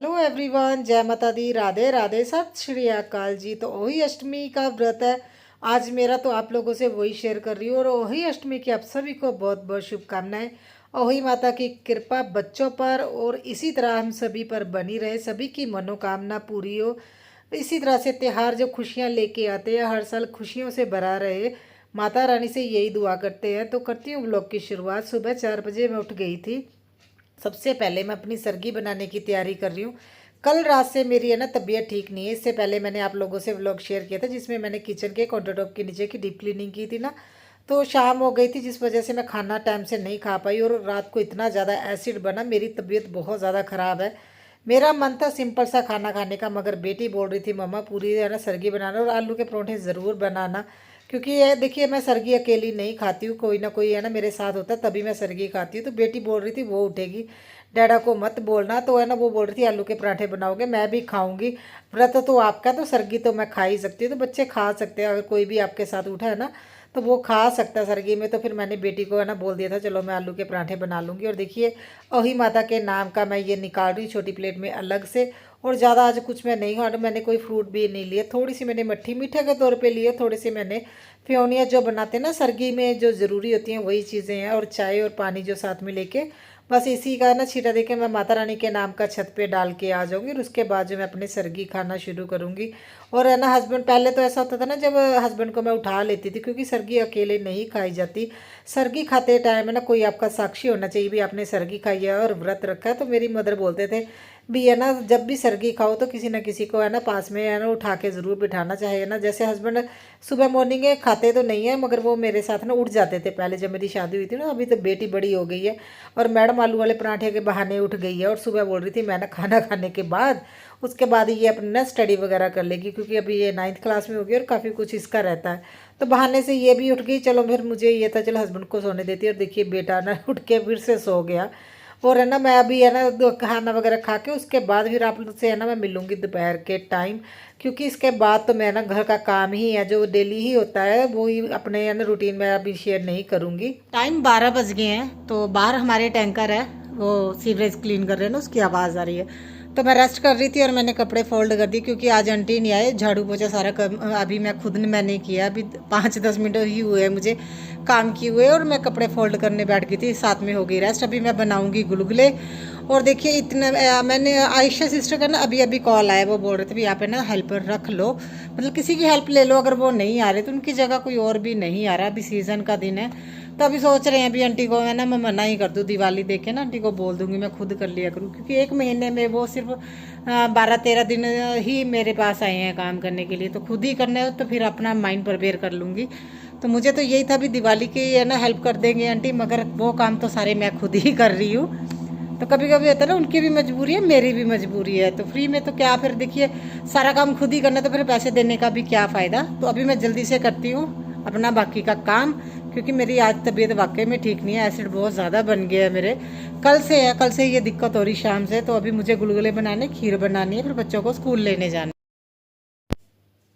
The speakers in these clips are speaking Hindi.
हेलो एवरीवन, जय माता दी, राधे राधे, सत श्री अकाल जी। तो वही अष्टमी का व्रत है आज मेरा, तो आप लोगों से वही शेयर कर रही हूँ। और वही अष्टमी की आप सभी को बहुत बहुत शुभकामनाएं। और वही माता की कृपा बच्चों पर और इसी तरह हम सभी पर बनी रहे, सभी की मनोकामना पूरी हो। इसी तरह से त्यौहार जो खुशियाँ लेके आते हैं, हर साल खुशियों से भरा रहे, माता रानी से यही दुआ करते हैं। तो करती हूँ ब्लॉग की शुरुआत। सुबह 4 बजे मैं उठ गई थी। सबसे पहले मैं अपनी सरगी बनाने की तैयारी कर रही हूँ। कल रात से मेरी है ना तबीयत ठीक नहीं है। इससे पहले मैंने आप लोगों से व्लॉग शेयर किया था जिसमें मैंने किचन के काउंटर टॉप के नीचे की डीप क्लीनिंग की थी ना। तो शाम हो गई थी जिस वजह से मैं खाना टाइम से नहीं खा पाई और रात को इतना ज़्यादा एसिड बना, मेरी तबीयत बहुत ज़्यादा ख़राब है। मेरा मन था सिंपल सा खाना खाने का, मगर बेटी बोल रही थी मम्मा पूरी है ना सरगी बनाना और आलू के परोठे ज़रूर बनाना। क्योंकि ये देखिए मैं सरगी अकेली नहीं खाती हूँ, कोई ना कोई है ना मेरे साथ होता है तभी मैं सरगी खाती हूँ। तो बेटी बोल रही थी वो उठेगी, डैडा को मत बोलना। तो है ना वो बोल रही थी आलू के पराठे बनाओगे, मैं भी खाऊंगी। व्रत तो आपका, तो सरगी तो मैं खा ही सकती हूँ, तो बच्चे खा सकते हैं। अगर कोई भी आपके साथ उठा है ना तो वो खा सकता है सरगी में। तो फिर मैंने बेटी को है ना बोल दिया था चलो मैं आलू के पराठे बना लूँगी। और देखिए अही माता के नाम का मैं ये निकाल रही हूँ छोटी प्लेट में अलग से। और ज़्यादा आज कुछ मैं नहीं खाऊँ, मैंने कोई फ्रूट भी नहीं लिया, थोड़ी सी मैंने मट्ठी मीठे के तौर पे लिए, थोड़ी सी मैंने फ्योनिया जो बनाते हैं ना सरगी में जो ज़रूरी होती हैं वही चीज़ें हैं, और चाय और पानी जो साथ में लेके बस इसी का ना छीटा देके मैं माता रानी के नाम का छत पे डाल के आ जाऊंगी। और उसके बाद जो मैं अपने सरगी खाना शुरू करूंगी। और है ना हस्बैंड, पहले तो ऐसा होता था ना जब हस्बैंड को मैं उठा लेती थी, क्योंकि सरगी अकेले नहीं खाई जाती। सरगी खाते टाइम है ना कोई आपका साक्षी होना चाहिए भी आपने सरगी खाई है और व्रत रखा है। तो मेरी मदर बोलते थे भी है ना जब भी सरगी खाओ तो किसी ना किसी को है ना पास में है ना उठा के ज़रूर बिठाना चाहिए ना। जैसे हस्बैंड सुबह मॉर्निंग में खाते तो नहीं है, मगर वो मेरे साथ ना उठ जाते थे पहले जब मेरी शादी हुई थी ना। अभी तो बेटी बड़ी हो गई है और मैडम आलू वाले पराठे के बहाने उठ गई है, और सुबह बोल रही थी मैं ना खाना खाने के बाद उसके बाद ये अपनी ना स्टडी वगैरह कर लेगी, क्योंकि अभी ये 9th क्लास में होगी और काफ़ी कुछ इसका रहता है। तो बहाने से ये भी उठ गई। चलो फिर मुझे ये था चलो हस्बैंड को सोने देती है। और देखिए बेटा ना उठ के फिर से सो गया। और है ना मैं अभी है ना खाना वगैरह खा के उसके बाद फिर आप लोग से है ना मैं मिलूंगी दोपहर के टाइम। क्योंकि इसके बाद तो मैं ना घर का काम ही है जो डेली ही होता है, वो ही अपने है ना रूटीन में अभी शेयर नहीं करूंगी। टाइम 12 बज गए हैं, तो बाहर हमारे टैंकर है वो सीवरेज क्लीन कर रहे हैं ना, उसकी आवाज़ आ रही है। तो मैं रेस्ट कर रही थी और मैंने कपड़े फोल्ड कर दिए, क्योंकि आज आंटी नहीं आए, झाड़ू पोछा सारा अभी मैं खुद ने मैंने किया। अभी 5-10 मिनट ही हुए हैं मुझे काम किए हुए, और मैं कपड़े फोल्ड करने बैठ गई थी, साथ में हो गई रेस्ट। अभी मैं बनाऊंगी गुलगुले। और देखिए इतना मैंने आयशा सिस्टर का ना अभी अभी कॉल आया, वो बोल रहे थे भी यहाँ पे ना हेल्पर रख लो, मतलब किसी की हेल्प ले लो। अगर वो नहीं आ रहे तो उनकी जगह कोई और भी नहीं आ रहा, अभी सीज़न का दिन है। तो अभी सोच रहे हैं अभी आंटी को है ना मैं मना ही कर दूँ, दिवाली देखे ना आंटी को बोल दूंगी मैं खुद कर लिया करूँ, क्योंकि एक महीने में वो सिर्फ 12-13 दिन ही मेरे पास आए हैं काम करने के लिए। तो खुद ही करना है तो फिर अपना माइंड प्रिपेयर कर लूँगी। तो मुझे तो यही था भी दिवाली की है ना हेल्प कर देंगे आंटी, मगर वो काम तो सारे मैं खुद ही कर रही हूँ। तो कभी कभी होता है ना उनकी भी मजबूरी है मेरी भी मजबूरी है, तो फ्री में तो क्या फिर देखिए सारा काम खुद ही करना, तो फिर पैसे देने का भी क्या फ़ायदा। तो अभी मैं जल्दी से करती हूँ अपना बाकी का काम, क्योंकि मेरी आज तबीयत वाकई में ठीक नहीं है, एसिड बहुत ज़्यादा बन गया है मेरे। कल से है, कल से ये दिक्कत हो रही शाम से। तो अभी मुझे गुलगुले बनाने, खीर बनानी है, फिर बच्चों को स्कूल लेने जाना।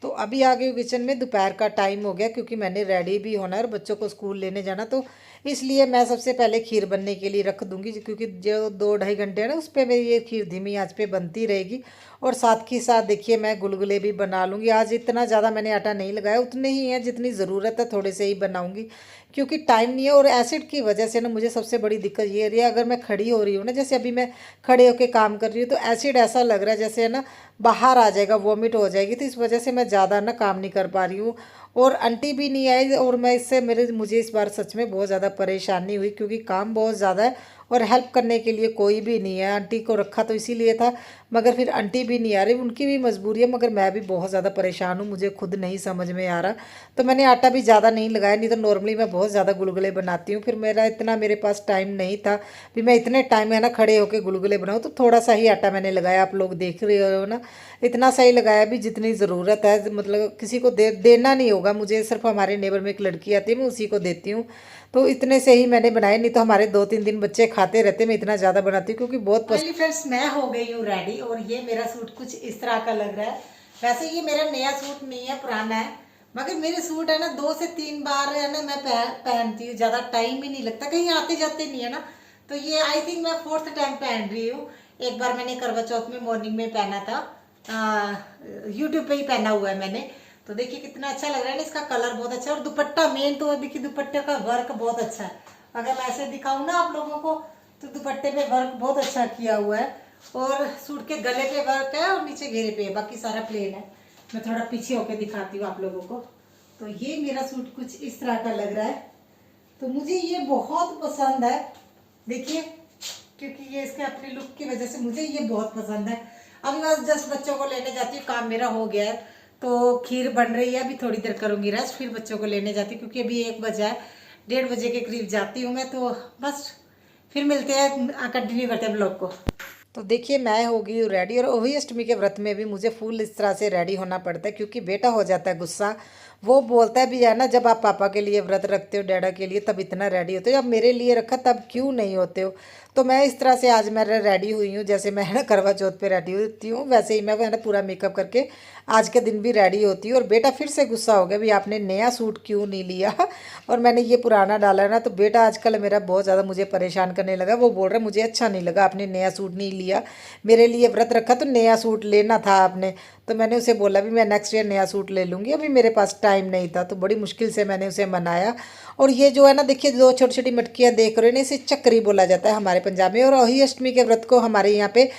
तो अभी आ गई हूँ किचन में, दोपहर का टाइम हो गया क्योंकि मैंने रेडी भी होना है और बच्चों को स्कूल लेने जाना। तो इसलिए मैं सबसे पहले खीर बनने के लिए रख दूंगी, क्योंकि जो 2-2.5 घंटे है ना उस पर मेरी ये खीर धीमी आंच पे बनती रहेगी। और साथ ही साथ देखिए मैं गुलगुले भी बना लूँगी। आज इतना ज़्यादा मैंने आटा नहीं लगाया, उतने ही है जितनी ज़रूरत है, थोड़े से ही बनाऊँगी क्योंकि टाइम नहीं है। और एसिड की वजह से ना मुझे सबसे बड़ी दिक्कत ये रही है, अगर मैं खड़ी हो रही हूँ ना, जैसे अभी मैं खड़े होकर काम कर रही हूँ, तो एसिड ऐसा लग रहा है जैसे है ना बाहर आ जाएगा, वॉमिट हो जाएगी। तो इस वजह से मैं ज़्यादा ना काम नहीं कर पा रही हूँ। और आंटी भी नहीं आई, और मैं इससे मुझे इस बार सच में बहुत ज़्यादा परेशानी हुई, क्योंकि काम बहुत ज़्यादा है और हेल्प करने के लिए कोई भी नहीं है। आंटी को रखा तो इसीलिए था, मगर फिर आंटी भी नहीं आ रही, उनकी भी मजबूरी है, मगर मैं भी बहुत ज़्यादा परेशान हूँ, मुझे खुद नहीं समझ में आ रहा। तो मैंने आटा भी ज़्यादा नहीं लगाया, नहीं तो नॉर्मली मैं बहुत ज़्यादा गुलगुले बनाती हूँ। फिर मेरे पास टाइम नहीं था भी मैं इतने टाइम है ना खड़े होकर गुलगुले बनाऊँ, तो थोड़ा सा ही आटा मैंने लगाया। आप लोग देख रहे हो ना, इतना सही लगाया भी जितनी ज़रूरत है, मतलब किसी को देना नहीं होगा मुझे, सिर्फ हमारे नेबर में एक लड़की आती है मैं उसी को देती हूँ। तो इतने से ही मैंने बनाए, नहीं तो हमारे 2-3 दिन बच्चे खाते रहते, मैं इतना ज़्यादा बनाती हूँ क्योंकि बहुत पसंद। फ्रेंड्स मैं हो गई हूँ रेडी, और ये मेरा सूट कुछ इस तरह का लग रहा है। वैसे ये मेरा नया सूट नहीं है, पुराना है, मगर मेरे सूट है ना 2 से 3 बार है ना मैं पहनती हूँ, ज़्यादा टाइम ही नहीं लगता, कहीं आते जाते नहीं है ना। तो ये आई थिंक मैं 4th टाइम पहन रही हूँ। एक बार मैंने करवा चौथ में मॉर्निंग में पहना था, यूट्यूब पे ही पहना हुआ है मैंने। तो देखिए कितना अच्छा लग रहा है ना, इसका कलर बहुत अच्छा है। और दुपट्टा मेन तो देखिए दुपट्टे का वर्क बहुत अच्छा है। अगर मैं ऐसे दिखाऊं ना आप लोगों को तो दुपट्टे पे वर्क बहुत अच्छा किया हुआ है। और सूट के गले पे वर्क है और नीचे घेरे पे है, बाकी सारा प्लेन है। मैं थोड़ा पीछे होके दिखाती हूँ आप लोगों को। तो ये मेरा सूट कुछ इस तरह का लग रहा है। तो मुझे ये बहुत पसंद है, देखिए, क्योंकि ये इसके अपनी लुक की वजह से मुझे ये बहुत पसंद है। अब मैं जस्ट बच्चों को लेने जाती हूँ, काम मेरा हो गया है। तो खीर बन रही है, अभी थोड़ी देर करूँगी रेस्ट, फिर बच्चों को लेने जाती हूँ क्योंकि अभी 1 बजा है। 1:30 बजे के करीब जाती हूँ मैं। तो बस फिर मिलते हैं, कंटिन्यू करते हैं ब्लॉग को। तो देखिए मैं हो गई हूँ रेडी। और ओही अष्टमी के व्रत में भी मुझे फुल इस तरह से रेडी होना पड़ता है क्योंकि बेटा हो जाता है गुस्सा। वो बोलता है भी है ना, जब आप पापा के लिए व्रत रखते हो, डैडा के लिए, तब इतना रेडी होते हो, जब मेरे लिए रखा तब क्यों नहीं होते हो। तो मैं इस तरह से आज मैं रेडी हुई हूँ, जैसे मैं है ना करवा चौथ पे रेडी होती हूँ वैसे ही मैं है ना पूरा मेकअप करके आज के दिन भी रेडी होती हूँ। और बेटा फिर से गुस्सा हो गया भी आपने नया सूट क्यों नहीं लिया और मैंने ये पुराना डाला है ना। तो बेटा आजकल मेरा बहुत ज़्यादा मुझे परेशान करने लगा। वो बोल रहा है मुझे अच्छा नहीं लगा, आपने नया सूट नहीं लिया, मेरे लिए व्रत रखा तो नया सूट लेना था आपने। तो मैंने उसे बोला भी मैं नेक्स्ट ईयर नया सूट ले लूँगी, अभी मेरे पास टाइम नहीं था। तो बड़ी मुश्किल से मैंने उसे मनाया। और ये जो है ना देखिए, दो छोटी छोटी मटकियाँ देख रहे हो ना, इसे चक्री बोला जाता है हमारे पंजाब में। और वही अष्टमी के व्रत को हमारे यहाँ पे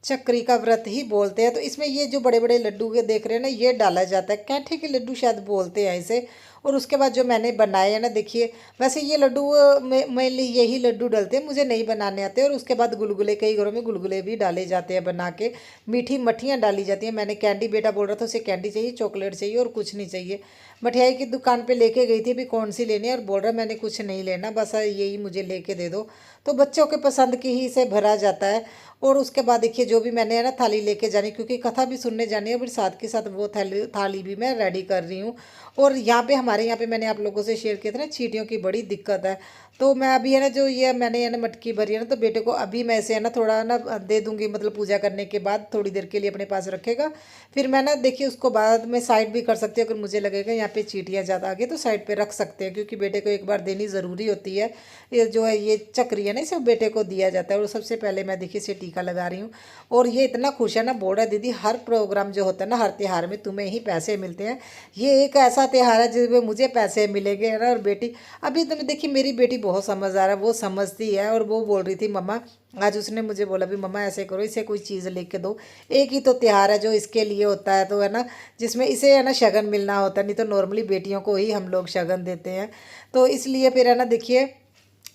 चक्री का व्रत ही बोलते हैं। तो इसमें ये जो बड़े बड़े लड्डू के देख रहे हैं ना, ये डाला जाता है, कैंठे के लड्डू शायद बोलते हैं इसे। और उसके बाद जो मैंने बनाए हैं ना देखिए, वैसे ये लड्डू मेनली यही लड्डू डलते हैं, मुझे नहीं बनाने आते। और उसके बाद गुलगुले, कई घरों में गुलगुले भी डाले जाते हैं बना के, मीठी मठियाँ डाली जाती हैं। मैंने कैंडी, बेटा बोल रहा था उसे कैंडी चाहिए, चॉकलेट चाहिए और कुछ नहीं चाहिए। मठियाई की दुकान पे लेके गई थी भी कौन सी लेनी है, और बोल रहा मैंने कुछ नहीं लेना, बस यही मुझे लेके दे दो। तो बच्चों के पसंद की ही इसे भरा जाता है। और उसके बाद देखिए जो भी मैंने है ना थाली लेके जानी, क्योंकि कथा भी सुनने जानी है, फिर साथ के साथ वो थाली भी मैं रेडी कर रही हूँ। और यहाँ पे हमारे यहाँ पे मैंने आप लोगों से शेयर किया था ना, चींटियों की बड़ी दिक्कत है। तो मैं अभी है ना, जो ये मैंने है ना मटकी भरी है ना, तो बेटे को अभी मैं इसे है ना थोड़ा ना दे दूंगी, मतलब पूजा करने के बाद थोड़ी देर के लिए अपने पास रखेगा। फिर मैं ना देखिए उसको बाद में साइड भी कर सकती हूँ, अगर मुझे लगेगा यहाँ पे चींटियाँ ज़्यादा आ गई तो साइड पे रख सकते हैं, क्योंकि बेटे को एक बार देनी ज़रूरी होती है। ये जो है ये चक्री है ना, इसे बेटे को दिया जाता है। और सबसे पहले मैं देखिए इसे टीका लगा रही हूँ। और ये इतना खुश है ना, बोल रहा है दीदी हर प्रोग्राम जो होता है ना, हर त्यौहार में तुम्हें ही पैसे मिलते हैं, ये एक ऐसा त्यौहार है जिसमें मुझे पैसे मिलेंगे, है ना। और बेटी अभी तो देखिए मेरी बेटी बहुत समझदार है, वो समझती है। और वो बोल रही थी मम्मा, आज उसने मुझे बोला भी मम्मा ऐसे करो, इसे कोई चीज़ लेके दो, एक ही तो त्यौहार है जो इसके लिए होता है, तो है ना, जिसमें इसे है ना शगन मिलना होता है, नहीं तो नॉर्मली बेटियों को ही हम लोग शगन देते हैं। तो इसलिए फिर है ना देखिए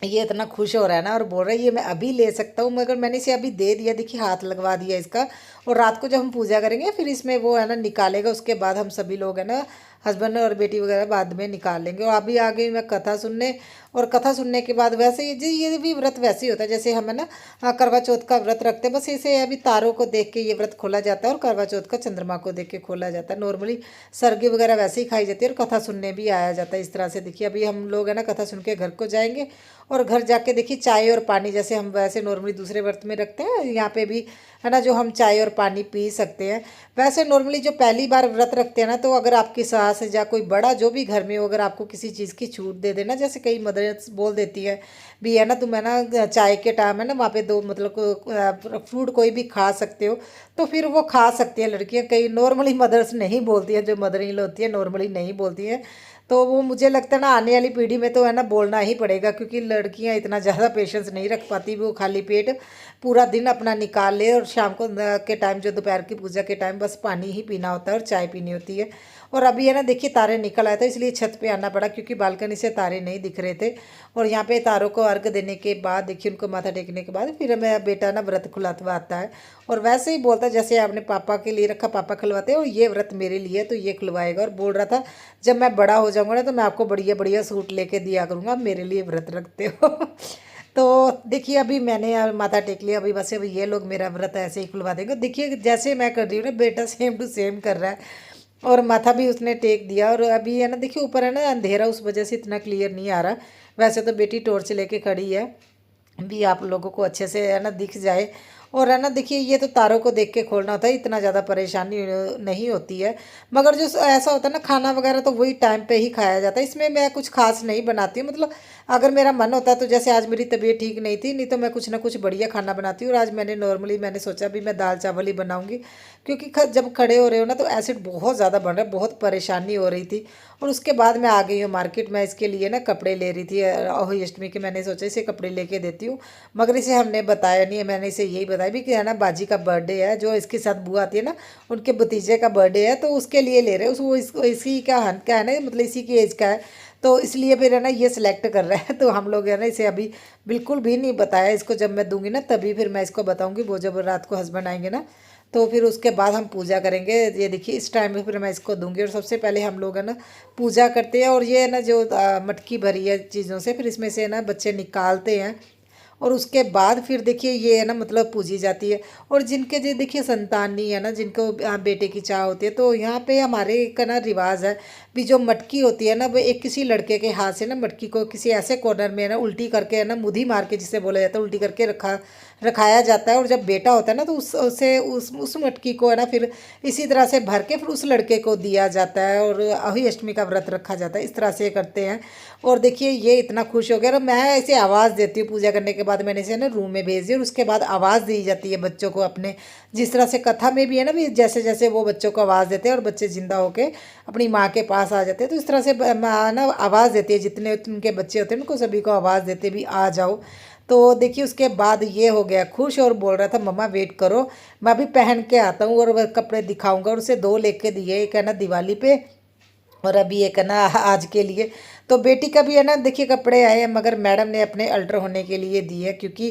ये इतना खुश हो रहा है ना, और बोल रहा है ये मैं अभी ले सकता हूँ, मगर मैंने इसे अभी दे दिया, देखिए हाथ लगवा दिया इसका। और रात को जब हम पूजा करेंगे फिर इसमें वो है ना निकालेगा, उसके बाद हम सभी लोग है ना, हस्बैंड और बेटी वगैरह बाद में निकाल लेंगे। और अभी आ गई मैं कथा सुनने। और कथा सुनने के बाद वैसे ये जी ये भी व्रत वैसे ही होता है जैसे हम है ना करवा चौथ का व्रत रखते हैं, बस इसे अभी तारों को देख के ये व्रत खोला जाता है, और करवा चौथ का चंद्रमा को देख के खोला जाता है। नॉर्मली सरगी वगैरह वैसे ही खाई जाती है और कथा सुनने भी आया जाता है। इस तरह से देखिए अभी हम लोग है ना कथा सुन के घर को जाएंगे, और घर जाके देखिए चाय और पानी, जैसे हम वैसे नॉर्मली दूसरे व्रत में रखते हैं, यहाँ पे भी है ना जो हम चाय और पानी पी सकते हैं। वैसे नॉर्मली जो पहली बार व्रत रखते हैं ना, तो अगर आपकी सास या कोई बड़ा जो भी घर में हो, अगर आपको किसी चीज़ की छूट दे देना, जैसे कई मदर्स बोल देती है भी है ना तुम है ना चाय के टाइम है ना वहाँ पे दो मतलब फ्रूट कोई भी खा सकते हो, तो फिर वो खा सकती हैं लड़कियाँ। कई नॉर्मली मदर्स नहीं बोलती हैं, जो मदर इन लॉ होती है नॉर्मली नहीं बोलती हैं। तो वो मुझे लगता है ना आने वाली पीढ़ी में तो है ना बोलना ही पड़ेगा, क्योंकि लड़कियां इतना ज़्यादा पेशेंस नहीं रख पाती, वो खाली पेट पूरा दिन अपना निकाल ले, और शाम को के टाइम जो दोपहर की पूजा के टाइम बस पानी ही पीना होता है और चाय पीनी होती है। और अभी है ना देखिए तारे निकल आए थे, इसलिए छत पे आना पड़ा, क्योंकि बालकनी से तारे नहीं दिख रहे थे। और यहाँ पे तारों को अर्घ देने के बाद देखिए उनको माथा टेकने के बाद फिर मेरा बेटा ना व्रत खुलाता आता है, और वैसे ही बोलता है जैसे आपने पापा के लिए रखा पापा खुलवाते हैं, और ये व्रत मेरे लिए तो ये खुलवाएगा। और बोल रहा था जब मैं बड़ा हो जाऊंगा ना तो मैं आपको बढ़िया बढ़िया सूट लेके दिया करूँगा, मेरे लिए व्रत रखते हो तो देखिए अभी मैंने यार माथा टेक लिया, अभी बस अभी ये लोग मेरा व्रत ऐसे ही खुलवा देंगे। देखिए जैसे मैं कर रही हूँ ना, बेटा सेम टू सेम कर रहा है, और माथा भी उसने टेक दिया। और अभी है ना देखिए ऊपर है ना अंधेरा, उस वजह से इतना क्लियर नहीं आ रहा। वैसे तो बेटी टॉर्च लेके खड़ी है भी आप लोगों को अच्छे से है ना दिख जाए। और है ना देखिए ये तो तारों को देख के खोलना होता है, इतना ज़्यादा परेशानी नहीं होती है। मगर जो ऐसा होता है ना खाना वगैरह तो वही टाइम पे ही खाया जाता है, इसमें मैं कुछ खास नहीं बनाती हूँ। मतलब अगर मेरा मन होता है तो जैसे आज मेरी तबीयत ठीक नहीं थी, नहीं तो मैं कुछ ना कुछ बढ़िया खाना बनाती हूँ। और आज मैंने सोचा भी मैं दाल चावल ही बनाऊंगी, क्योंकि जब खड़े हो रहे हो ना तो एसिड बहुत ज़्यादा बन रहा है, बहुत परेशानी हो रही थी। और उसके बाद मैं आ गई हूँ मार्केट में, इसके लिए ना कपड़े ले रही थी अहोई अष्टमी के। मैंने सोचा इसे कपड़े लेके देती हूँ, मगर इसे हमने बताया नहीं है। मैंने इसे यही बताया भी कि है ना बाजी का बर्थडे है, जो इसके साथ बुआ आती है ना उनके भतीजे का बर्थडे है, तो उसके लिए ले रहे हैं। वो इसी का हन का है ना, मतलब इसी की एज का है, तो इसलिए फिर है ना ये सिलेक्ट कर रहा है। तो हम लोग है ना इसे अभी बिल्कुल भी नहीं बताया। इसको जब मैं दूंगी ना तभी फिर मैं इसको बताऊंगी, वो जब रात को हस्बैंड आएंगे ना तो फिर उसके बाद हम पूजा करेंगे। ये देखिए इस टाइम में फिर मैं इसको दूंगी। और सबसे पहले हम लोग है ना पूजा करते हैं, और ये है ना जो मटकी भरी है चीज़ों से, फिर इसमें से ना बच्चे निकालते हैं। और उसके बाद फिर देखिए ये है ना मतलब पूजी जाती है। और जिनके जो देखिए संतान नहीं है ना, जिनको बेटे की चाह होती है, तो यहाँ पे हमारे का ना रिवाज है भी जो मटकी होती है ना वो एक किसी लड़के के हाथ से ना मटकी को किसी ऐसे कॉर्नर में है ना उल्टी करके है ना मुधी मार के, जिसे बोला जाता है, उल्टी करके रखाया जाता है। और जब बेटा होता है ना तो उस मटकी को है ना फिर इसी तरह से भर के फिर उस लड़के को दिया जाता है। और अभी अष्टमी का व्रत रखा जाता है, इस तरह से करते हैं। और देखिए ये इतना खुश हो गया, और मैं इसे आवाज़ देती हूँ पूजा करने के बाद। मैंने इसे ना रूम में भेज दिया, और उसके बाद आवाज़ दी जाती है बच्चों को अपने, जिस तरह से कथा में भी है ना भी जैसे जैसे वो बच्चों को आवाज़ देते हैं और बच्चे जिंदा होके अपनी माँ के पास आ जाते हैं, तो इस तरह से माँ ना आवाज़ देती है, जितने उनके बच्चे होते हैं उनको सभी को आवाज़ देते भी आ जाओ। तो देखिए उसके बाद ये हो गया खुश, और बोल रहा था मम्मा वेट करो, मैं अभी पहन के आता हूँ और वह कपड़े दिखाऊंगा। और उसे दो लेके दिए, एक है ना दिवाली पे और अभी एक है ना आज के लिए। तो बेटी का भी है ना देखिए कपड़े आए हैं, मगर मैडम ने अपने अल्टर होने के लिए दिए, क्योंकि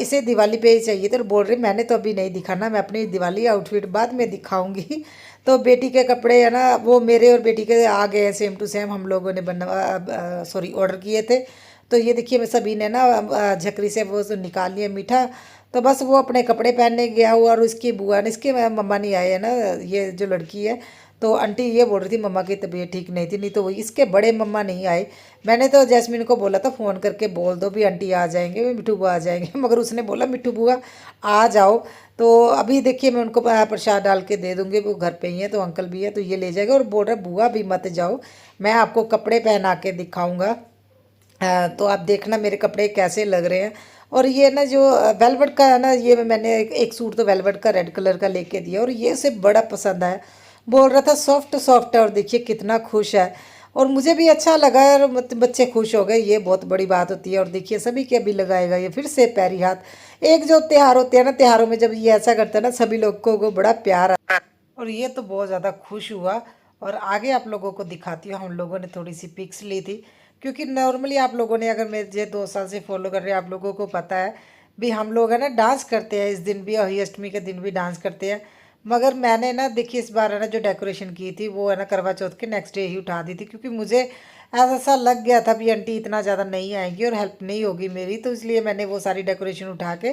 इसे दिवाली पे ही चाहिए थे। और बोल रही मैंने तो अभी नहीं दिखाना, मैं अपनी दिवाली आउटफिट बाद में दिखाऊंगी। तो बेटी के कपड़े है ना वो मेरे और बेटी के आ गए हैं सेम टू सेम, हम लोगों ने बनवा सॉरी ऑर्डर किए थे। तो ये देखिए मैं सभी ने ना झकरी से वो निकाल लिया मीठा। तो बस वो अपने कपड़े पहनने गया हुआ, और उसकी बुआ ने, इसके मम्मा नहीं आए है ना, ये जो लड़की है, तो आंटी ये बोल रही थी मम्मा की तबीयत ठीक नहीं थी, नहीं तो वो इसके बड़े मम्मा नहीं आए। मैंने तो जैस्मिन को बोला था फ़ोन करके बोल दो भी आंटी आ जाएंगे, मिठू बुआ आ जाएंगे, मगर उसने बोला मिठू बुआ आ जाओ। तो अभी देखिए मैं उनको प्रसाद डाल के दे दूँगी, वो घर पे ही है, तो अंकल भी है तो ये ले जाएगा। और बोल रहा बुआ भी मत जाओ, मैं आपको कपड़े पहना के दिखाऊँगा, तो आप देखना मेरे कपड़े कैसे लग रहे हैं। और ये ना जो वेलवेट का है ना, ये मैंने एक सूट तो वेलवेट का रेड कलर का लेके दिया, और ये उसे बड़ा पसंद आया, बोल रहा था सॉफ्ट सॉफ्ट है। और देखिए कितना खुश है, और मुझे भी अच्छा लगा, और बच्चे खुश हो गए, ये बहुत बड़ी बात होती है। और देखिए सभी के अभी लगाएगा ये फिर से पैरी हाथ। एक जो त्योहार होते हैं ना, त्योहारों में जब ये ऐसा करते हैं ना सभी लोगों को बड़ा प्यार आता है। और ये तो बहुत ज़्यादा खुश हुआ। और आगे आप लोगों को दिखाती हूँ, हम लोगों ने थोड़ी सी पिक्स ली थी, क्योंकि नॉर्मली आप लोगों ने अगर मेरे 2 साल से फॉलो कर रहे हैं, आप लोगों को पता है भी हम लोग है ना डांस करते हैं, इस दिन भी अही अष्टमी के दिन भी डांस करते हैं। मगर मैंने ना देखिए इस बार है ना जो डेकोरेशन की थी वो है ना करवा चौथ के नेक्स्ट डे ही उठा दी थी, क्योंकि मुझे ऐसा लग गया था भी आंटी इतना ज़्यादा नहीं आएगी और हेल्प नहीं होगी मेरी, तो इसलिए मैंने वो सारी डेकोरेशन उठा के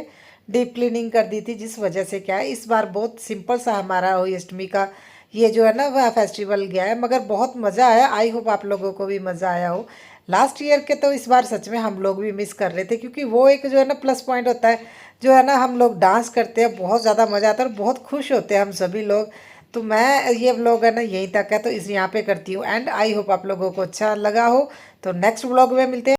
डीप क्लीनिंग कर दी थी। जिस वजह से क्या है इस बार बहुत सिंपल सा हमारा अही अष्टमी का ये जो है ना वह फेस्टिवल गया है, मगर बहुत मज़ा आया। आई होप आप लोगों को भी मज़ा आया हो। लास्ट ईयर के तो इस बार सच में हम लोग भी मिस कर रहे थे, क्योंकि वो एक जो है ना प्लस पॉइंट होता है, जो है ना हम लोग डांस करते हैं, बहुत ज़्यादा मज़ा आता है और बहुत खुश होते हैं हम सभी लोग। तो मैं ये व्लॉग है ना यहीं तक है, तो इस यहाँ पे करती हूँ एंड। आई होप आप लोगों को अच्छा लगा हो। तो नेक्स्ट व्लॉग में मिलते हैं।